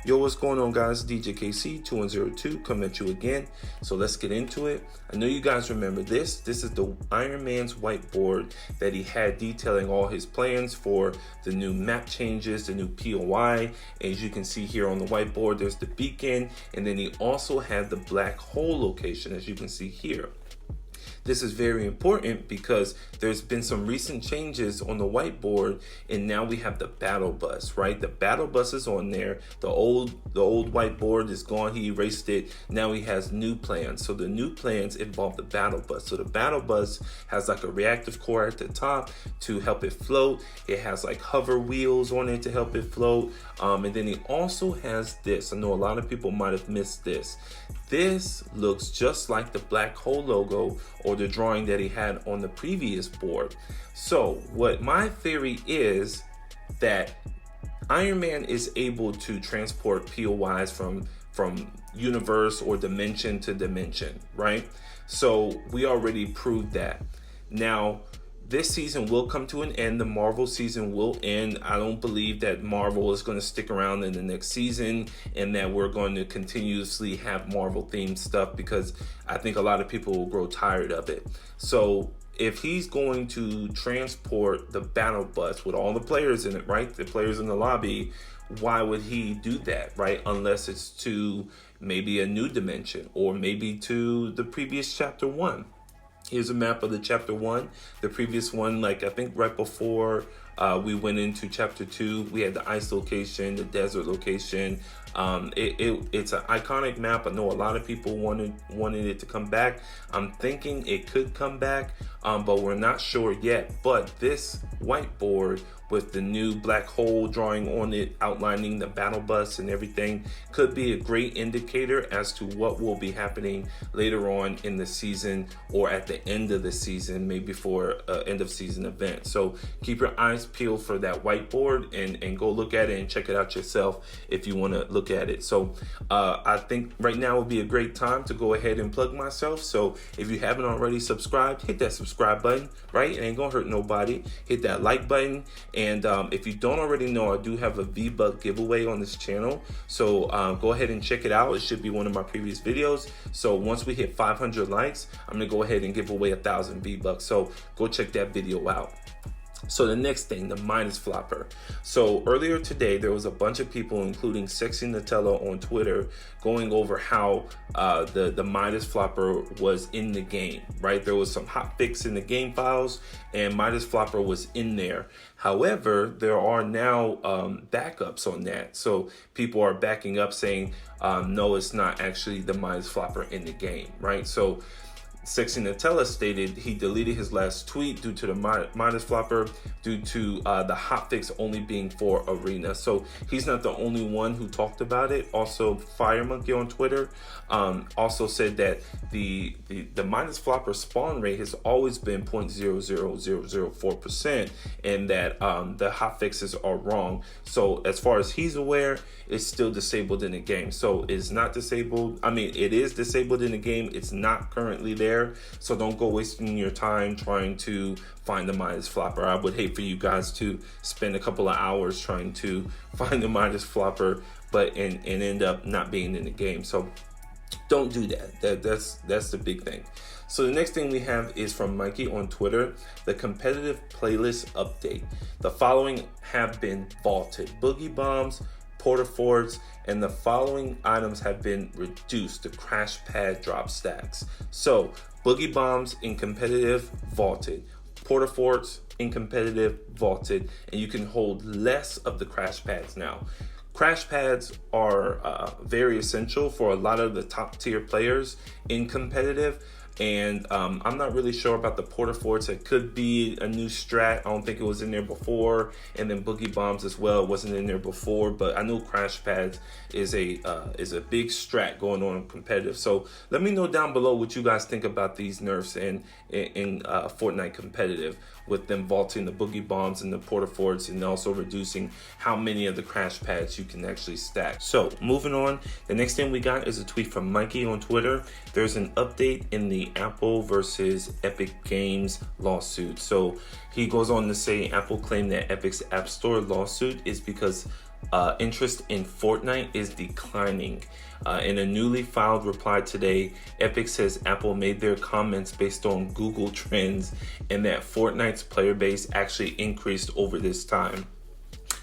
Yo, what's going on, guys? DJ KC2102 coming at you again. So let's get into it. I know you guys remember this. This is the Iron Man's whiteboard that he had detailing all his plans for the new map changes, the new POI. As you can see here on the whiteboard, there's the beacon, and then he also had the black hole location, as you can see here. This is very important because there's been some recent changes on the whiteboard, and now we have the battle bus, right? The battle bus is on there. The old whiteboard is gone. He erased it. Now he has new plans. So the new plans involve the battle bus. So the battle bus has like a reactive core at the top to help it float. It has like hover wheels on it to help it float. And then he also has this. I know a lot of people might have missed this. This looks just like the black hole logo or the drawing that he had on the previous board. So what my theory is that Iron Man is able to transport POIs from universe or dimension to dimension, right? So we already proved that. Now, this season will come to an end. The Marvel season will end. I don't believe that Marvel is going to stick around in the next season and that we're going to continuously have Marvel themed stuff, because I think a lot of people will grow tired of it. So if he's going to transport the battle bus with all the players in it, right? The players in the lobby, why would he do that, right? Unless it's to maybe a new dimension or maybe to the previous chapter 1. Here's a map of the chapter 1. The previous one, like I think right before we went into chapter 2, we had the ice location, the desert location. It's an iconic map. I know a lot of people wanted it to come back. I'm thinking it could come back, but we're not sure yet. But this whiteboard with the new black hole drawing on it, outlining the battle bus and everything, could be a great indicator as to what will be happening later on in the season or at the end of the season, maybe for end of season event. So keep your eyes peeled for that whiteboard and go look at it and check it out yourself if you want to look at it. So I think right now would be a great time to go ahead and plug myself. So if you haven't already subscribed, hit that subscribe button, right? It ain't gonna hurt nobody. Hit that like button. And if you don't already know, I do have a V-Buck giveaway on this channel. So go ahead and check it out. It should be one of my previous videos. So once we hit 500 likes, I'm gonna go ahead and give away 1,000 V-Bucks. So go check that video out. So the next thing, the MIDAS flopper. So earlier today, there was a bunch of people, including Sexy Nutella on Twitter, going over how the MIDAS flopper was in the game, right? There was some hot fix in the game files and MIDAS flopper was in there. However, there are now backups on that. So people are backing up saying, no, it's not actually the MIDAS flopper in the game, right? So Sexy Nutella stated he deleted his last tweet due to the MIDAS flopper due to the hotfix only being for Arena. So he's not the only one who talked about it. Also, Fire Monkey on Twitter also said that the MIDAS flopper spawn rate has always been 0.00004%, and that the hotfixes are wrong. So as far as he's aware, it's still disabled in the game. So it's not disabled. I mean, it is disabled in the game. It's not currently there. So don't go wasting your time trying to find the MIDAS flopper. I would hate for you guys to spend a couple of hours trying to find the MIDAS flopper, but and end up not being in the game. So don't do that. That's the big thing. So the next thing we have is from Mikey on Twitter, the competitive playlist update. The following have been vaulted: Boogie Bombs, Porta Forts, and the following items have been reduced to crash pad drop stacks. So Boogie Bombs in competitive, vaulted. Porta Forts in competitive, vaulted. And you can hold less of the crash pads now. Crash pads are very essential for a lot of the top tier players in competitive. And I'm not really sure about the Porta Forts. It could be a new strat. I don't think it was in there before. And then Boogie Bombs as well. It wasn't in there before, but I know Crash Pads is a big strat going on in competitive. So let me know down below what you guys think about these nerfs in Fortnite competitive, with them vaulting the Boogie Bombs and the Porta Forts, and also reducing how many of the Crash Pads you can actually stack. So moving on, the next thing we got is a tweet from Mikey on Twitter. There's an update in the Apple versus Epic Games lawsuit. So he goes on to say Apple claimed that Epic's App Store lawsuit is because interest in Fortnite is declining. In a newly filed reply today, Epic says Apple made their comments based on Google Trends and that Fortnite's player base actually increased over this time.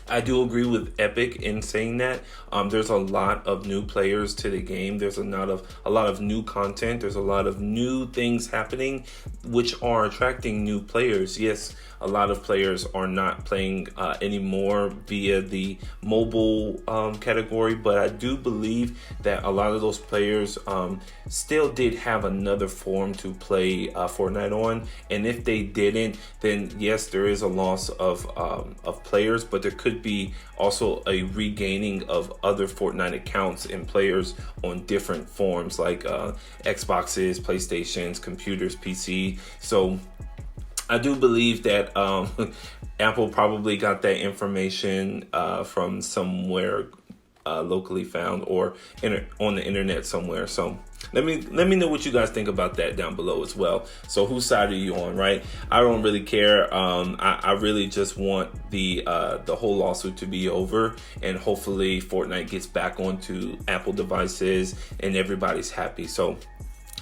I do agree with Epic in saying that. There's a lot of new players to the game. There's a lot of new content. There's a lot of new things happening, which are attracting new players. Yes, a lot of players are not playing anymore via the mobile category, but I do believe that a lot of those players still did have another form to play Fortnite on. And if they didn't, then yes, there is a loss of players, but there could be also a regaining of other Fortnite accounts and players on different forms like Xboxes, PlayStations, computers, PC. So I do believe that Apple probably got that information from somewhere locally found or on the internet somewhere. So let me know what you guys think about that down below as well. So whose side are you on, right? I don't really care. I really just want the whole lawsuit to be over, and hopefully Fortnite gets back onto Apple devices and everybody's happy. So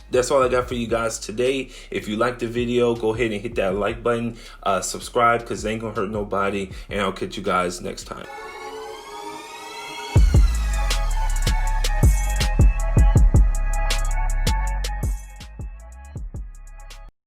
that's all I got for you guys today. If you liked the video, go ahead and hit that like button, subscribe, because it ain't gonna hurt nobody, and I'll catch you guys next time.